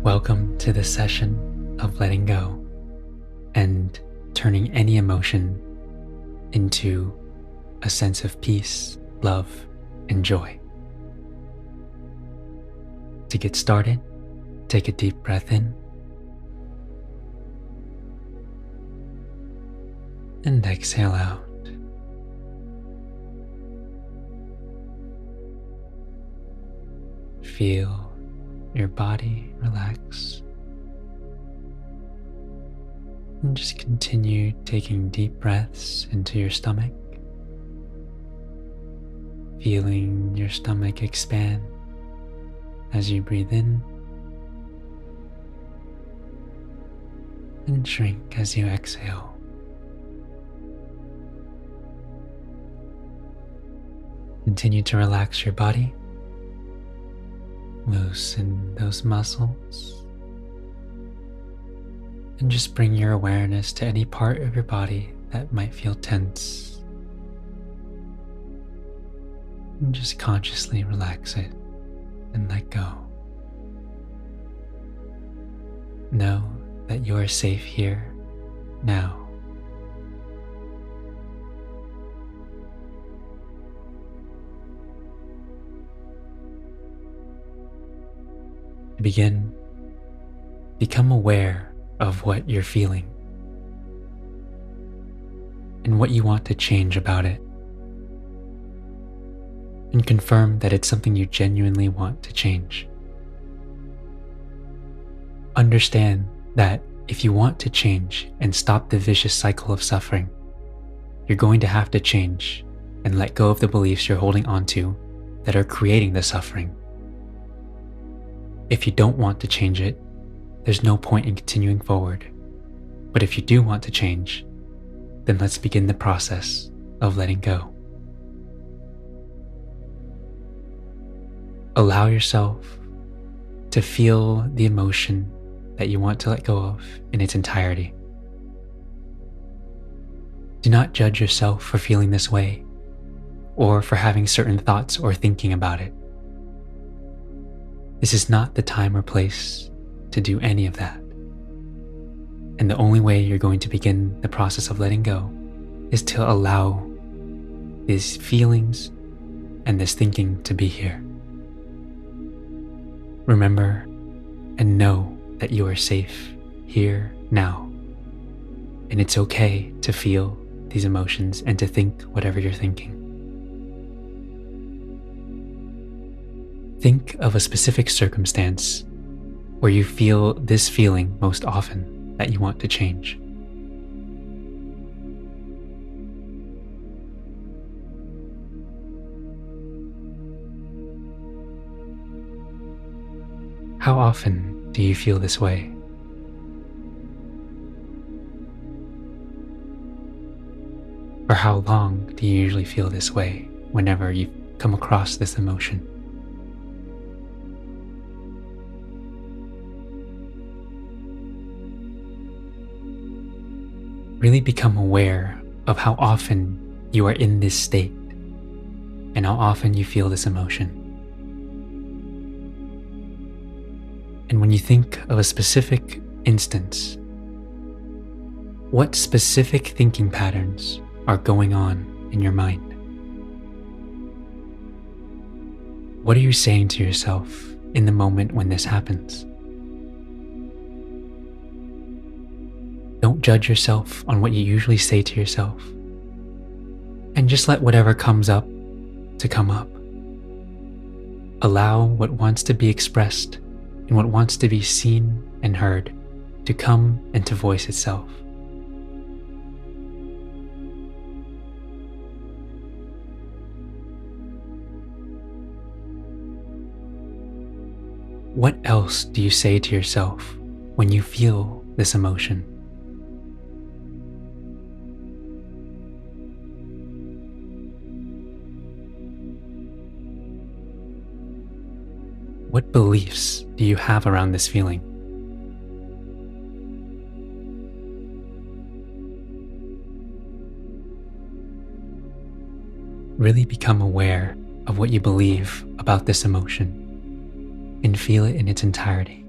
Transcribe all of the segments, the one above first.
Welcome to the session of letting go and turning any emotion into a sense of peace, love, and joy. To get started, take a deep breath in and exhale out. Feel your body relax. And just continue taking deep breaths into your stomach, feeling your stomach expand as you breathe in and shrink as you exhale. Continue to relax your body. Loosen those muscles and just bring your awareness to any part of your body that might feel tense. And just consciously relax it and let go. Know that you are safe here now. To begin, become aware of what you're feeling and what you want to change about it. And confirm that it's something you genuinely want to change. Understand that if you want to change and stop the vicious cycle of suffering, you're going to have to change and let go of the beliefs you're holding onto that are creating the suffering. If you don't want to change it, there's no point in continuing forward. But if you do want to change, then let's begin the process of letting go. Allow yourself to feel the emotion that you want to let go of in its entirety. Do not judge yourself for feeling this way or for having certain thoughts or thinking about it. This is not the time or place to do any of that. And the only way you're going to begin the process of letting go is to allow these feelings and this thinking to be here. Remember and know that you are safe here now. And it's okay to feel these emotions and to think whatever you're thinking. Think of a specific circumstance where you feel this feeling most often that you want to change. How often do you feel this way? For how long do you usually feel this way whenever you come across this emotion? Really become aware of how often you are in this state and how often you feel this emotion. And when you think of a specific instance, what specific thinking patterns are going on in your mind? What are you saying to yourself in the moment when this happens? Don't judge yourself on what you usually say to yourself, and just let whatever comes up to come up. Allow what wants to be expressed and what wants to be seen and heard to come and to voice itself. What else do you say to yourself when you feel this emotion? What beliefs do you have around this feeling? Really become aware of what you believe about this emotion and feel it in its entirety.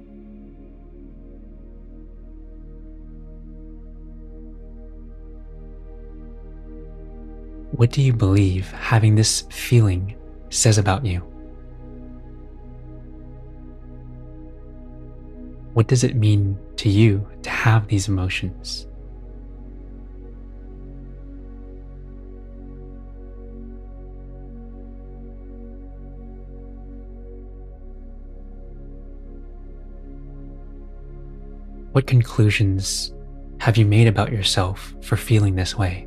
What do you believe having this feeling says about you? What does it mean to you to have these emotions? What conclusions have you made about yourself for feeling this way?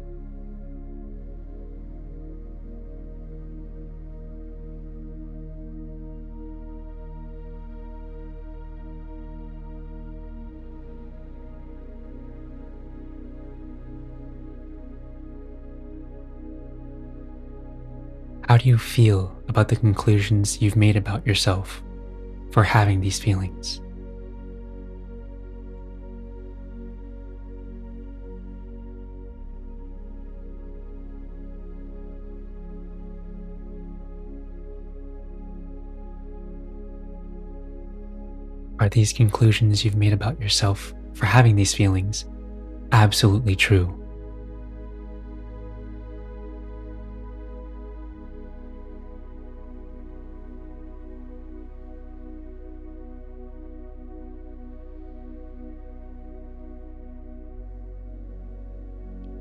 How do you feel about the conclusions you've made about yourself for having these feelings? Are these conclusions you've made about yourself for having these feelings absolutely true?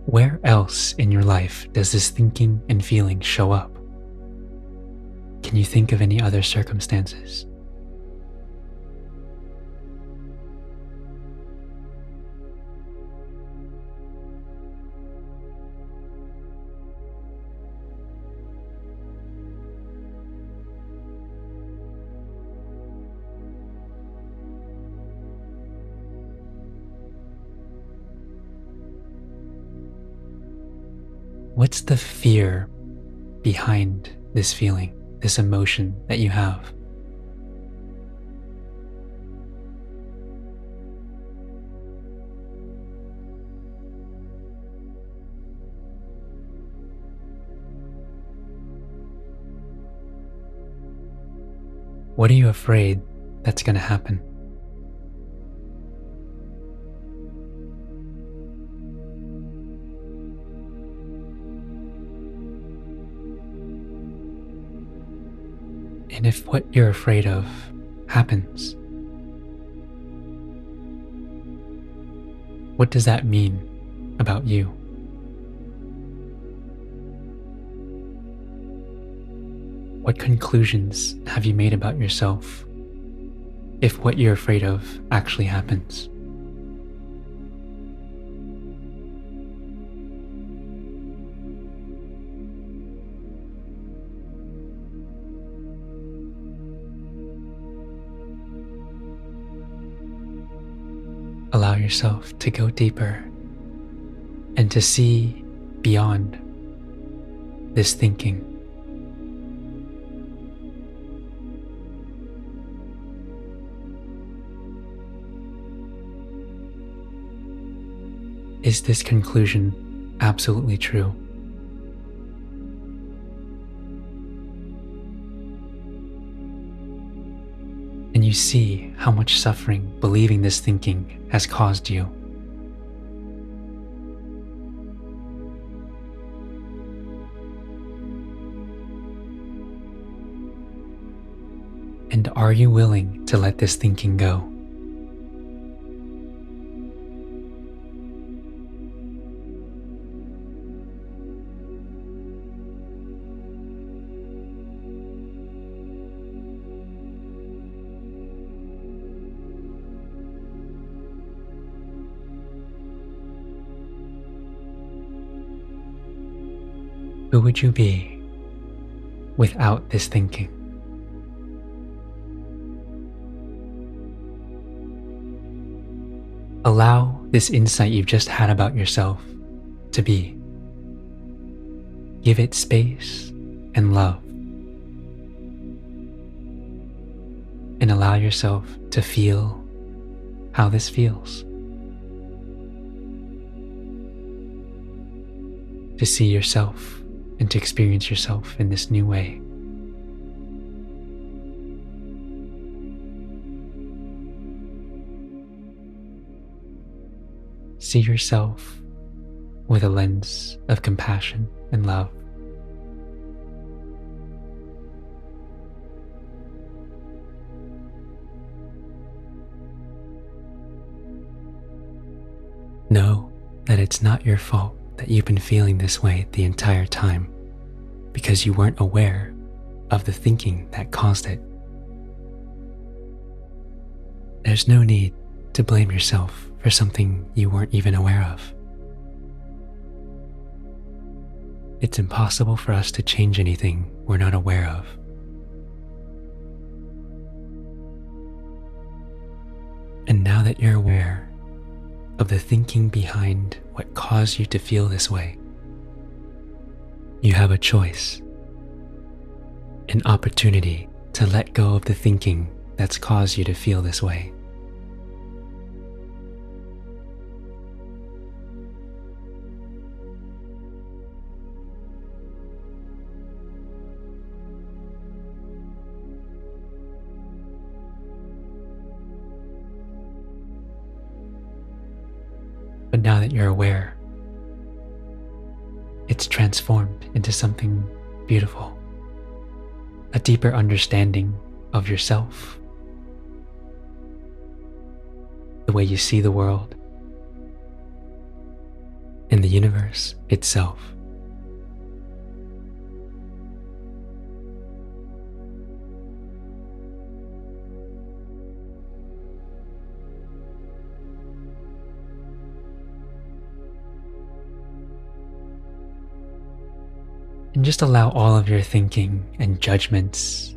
Where else in your life does this thinking and feeling show up? Can you think of any other circumstances? What's the fear behind this feeling, this emotion that you have? What are you afraid that's going to happen? And if what you're afraid of happens, what does that mean about you? What conclusions have you made about yourself if what you're afraid of actually happens? Allow yourself to go deeper and to see beyond this thinking. Is this conclusion absolutely true? And you see how much suffering believing this thinking has caused you. And are you willing to let this thinking go? Who would you be without this thinking? Allow this insight you've just had about yourself to be. Give it space and love. And allow yourself to feel how this feels. To see yourself and to experience yourself in this new way. See yourself with a lens of compassion and love. it's not your fault that you've been feeling this way the entire time because you weren't aware of the thinking that caused it. There's no need to blame yourself for something you weren't even aware of. It's impossible for us to change anything we're not aware of. And now that you're aware of the thinking behind what caused you to feel this way, you have a choice, an opportunity to let go of the thinking that's caused you to feel this way. But now that you're aware, it's transformed into something beautiful, a deeper understanding of yourself, the way you see the world, and the universe itself. And just allow all of your thinking and judgments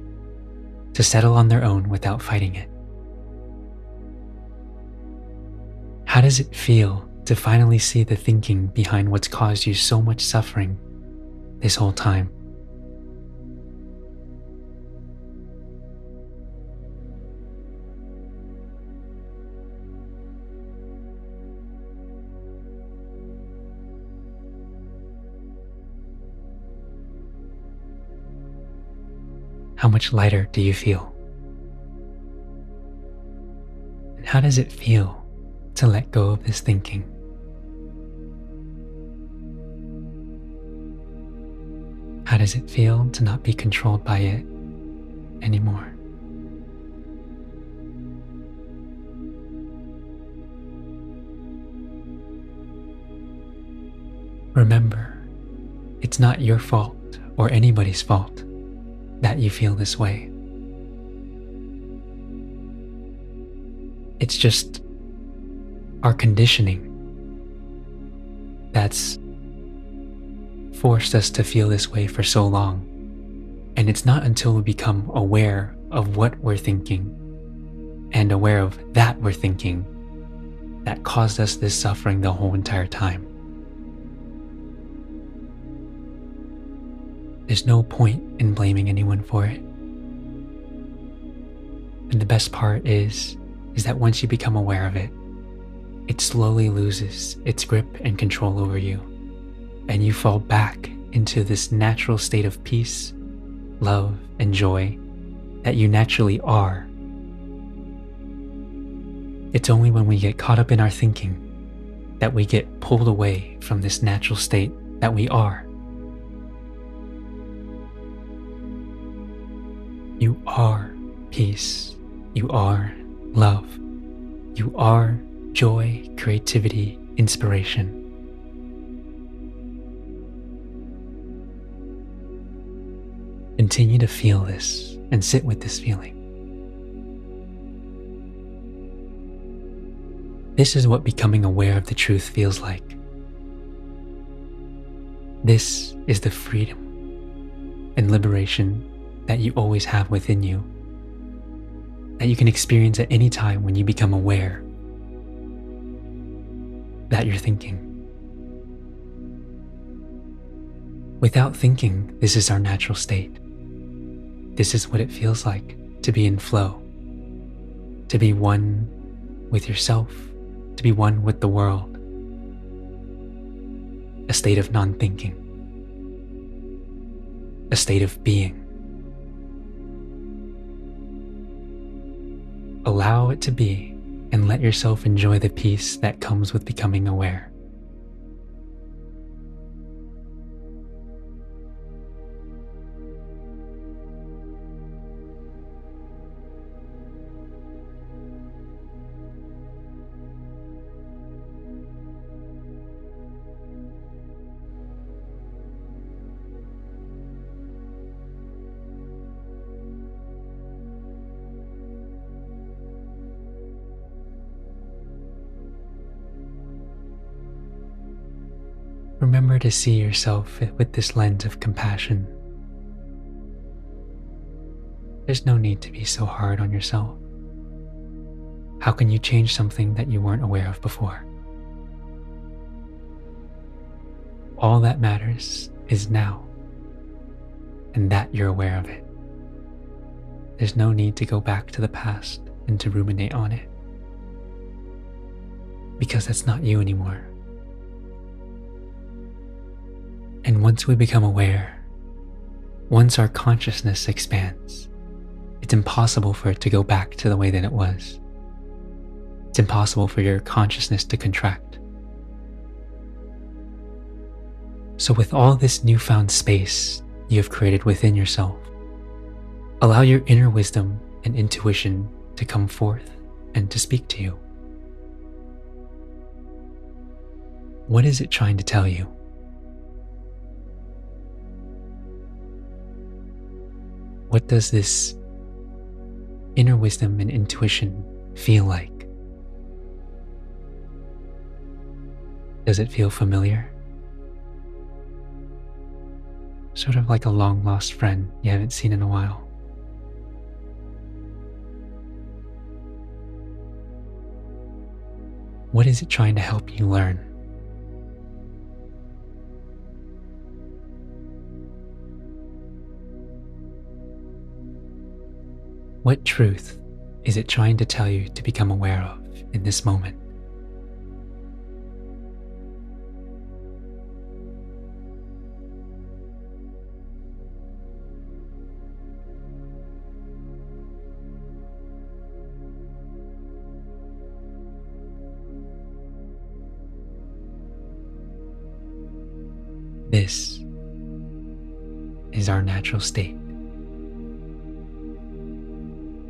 to settle on their own without fighting it. How does it feel to finally see the thinking behind what's caused you so much suffering this whole time? How much lighter do you feel? And how does it feel to let go of this thinking? How does it feel to not be controlled by it anymore? Remember, it's not your fault or anybody's fault that you feel this way. It's just our conditioning that's forced us to feel this way for so long. And it's not until we become aware of what we're thinking and aware of that we're thinking that caused us this suffering the whole entire time. There's no point in blaming anyone for it. And the best part is that once you become aware of it, it slowly loses its grip and control over you, and you fall back into this natural state of peace, love, and joy that you naturally are. It's only when we get caught up in our thinking that we get pulled away from this natural state that we are. You are peace. You are love. You are joy, creativity, inspiration. Continue to feel this and sit with this feeling. This is what becoming aware of the truth feels like. This is the freedom and liberation that you always have within you, that you can experience at any time when you become aware that you're thinking. Without thinking, this is our natural state. This is what it feels like to be in flow, to be one with yourself, to be one with the world, a state of non-thinking, a state of being. Allow it to be and let yourself enjoy the peace that comes with becoming aware. remember to see yourself with this lens of compassion. There's no need to be so hard on yourself. How can you change something that you weren't aware of before? All that matters is now, and that you're aware of it. There's no need to go back to the past and to ruminate on it, because that's not you anymore. And once we become aware, once our consciousness expands, it's impossible for it to go back to the way that it was. It's impossible for your consciousness to contract. So with all this newfound space you have created within yourself, allow your inner wisdom and intuition to come forth and to speak to you. What is it trying to tell you? What does this inner wisdom and intuition feel like? Does it feel familiar? Sort of like a long-lost friend you haven't seen in a while. What is it trying to help you learn? What truth is it trying to tell you to become aware of in this moment? This is our natural state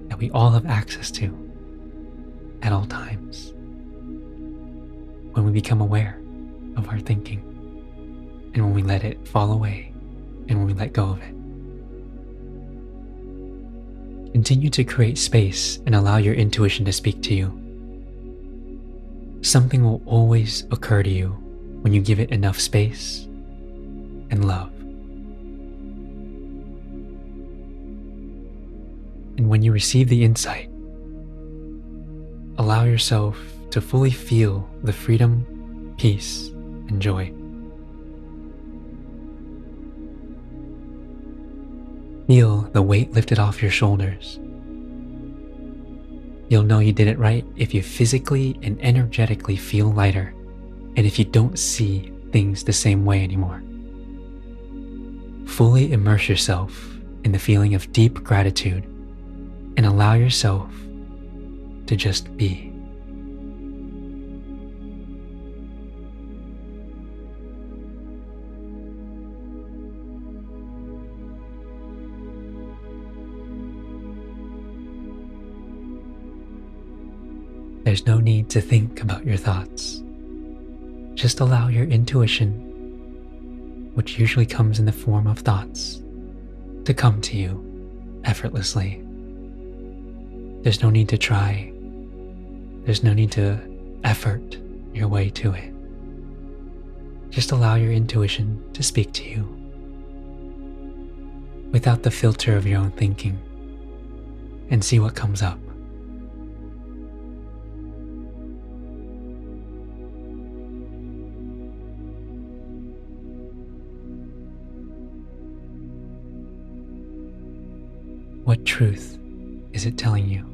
that we all have access to at all times when we become aware of our thinking and when we let it fall away and when we let go of it. Continue to create space and allow your intuition to speak to you. Something will always occur to you when you give it enough space and love. And when you receive the insight, allow yourself to fully feel the freedom, peace, and joy. Feel the weight lifted off your shoulders. You'll know you did it right if you physically and energetically feel lighter, and if you don't see things the same way anymore. Fully immerse yourself in the feeling of deep gratitude and allow yourself to just be. There's no need to think about your thoughts. Just allow your intuition, which usually comes in the form of thoughts, to come to you effortlessly. There's no need to try. There's no need to effort your way to it. Just allow your intuition to speak to you without the filter of your own thinking and see what comes up. What truth is it telling you?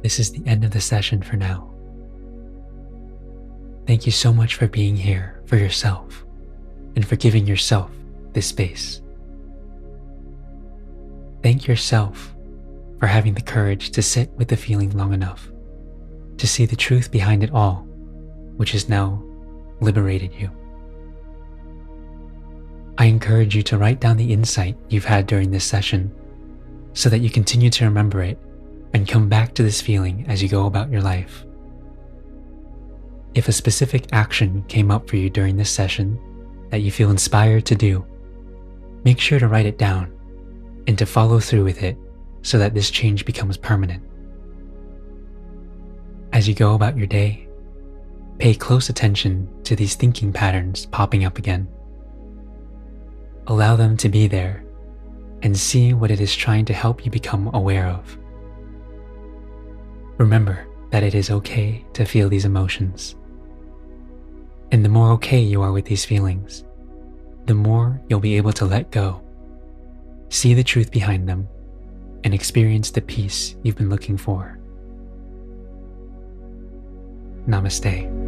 This is the end of the session for now. Thank you so much for being here for yourself and for giving yourself this space. Thank yourself for having the courage to sit with the feeling long enough to see the truth behind it all, which has now liberated you. I encourage you to write down the insight you've had during this session so that you continue to remember it and come back to this feeling as you go about your life. If a specific action came up for you during this session that you feel inspired to do, make sure to write it down and to follow through with it so that this change becomes permanent. As you go about your day, pay close attention to these thinking patterns popping up again. Allow them to be there and see what it is trying to help you become aware of. Remember that it is okay to feel these emotions. And the more okay you are with these feelings, the more you'll be able to let go, see the truth behind them, and experience the peace you've been looking for. Namaste.